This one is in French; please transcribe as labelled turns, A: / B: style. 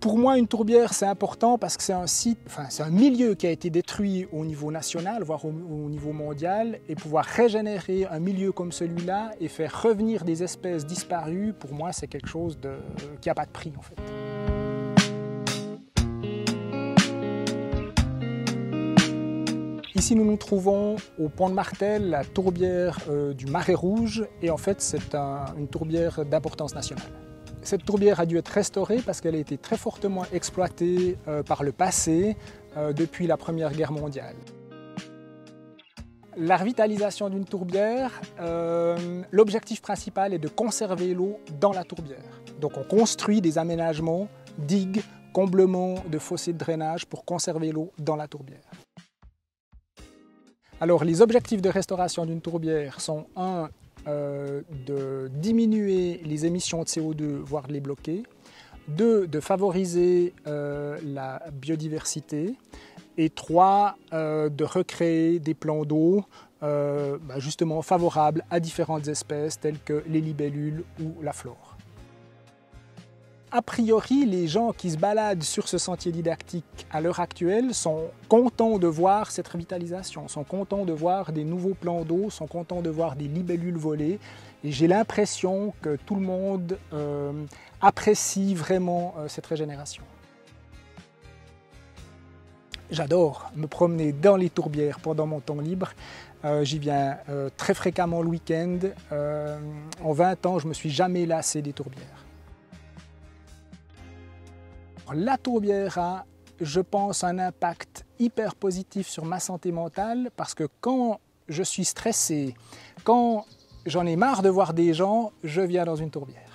A: Pour moi, une tourbière, c'est important parce que c'est un site, c'est un milieu qui a été détruit au niveau national, voire au niveau mondial, et pouvoir régénérer un milieu comme celui-là et faire revenir des espèces disparues, pour moi, c'est quelque chose qui n'a pas de prix, en fait. Ici, nous nous trouvons au Pont de Martel, la tourbière du Marais Rouge, et en fait, c'est une tourbière d'importance nationale. Cette tourbière a dû être restaurée parce qu'elle a été très fortement exploitée par le passé, depuis la Première Guerre mondiale. La revitalisation d'une tourbière, l'objectif principal est de conserver l'eau dans la tourbière. Donc on construit des aménagements, digues, comblements de fossés de drainage pour conserver l'eau dans la tourbière. Alors les objectifs de restauration d'une tourbière sont de diminuer les émissions de CO2, voire de les bloquer. 2, de favoriser la biodiversité. Et 3, de recréer des plans d'eau justement favorables à différentes espèces telles que les libellules ou la flore. A priori, les gens qui se baladent sur ce sentier didactique à l'heure actuelle sont contents de voir cette revitalisation, sont contents de voir des nouveaux plans d'eau, sont contents de voir des libellules voler. Et j'ai l'impression que tout le monde apprécie vraiment cette régénération. J'adore me promener dans les tourbières pendant mon temps libre. J'y viens très fréquemment le week-end. En 20 ans, je ne me suis jamais lassé des tourbières. La tourbière a, je pense, un impact hyper positif sur ma santé mentale parce que quand je suis stressé, quand j'en ai marre de voir des gens, je viens dans une tourbière.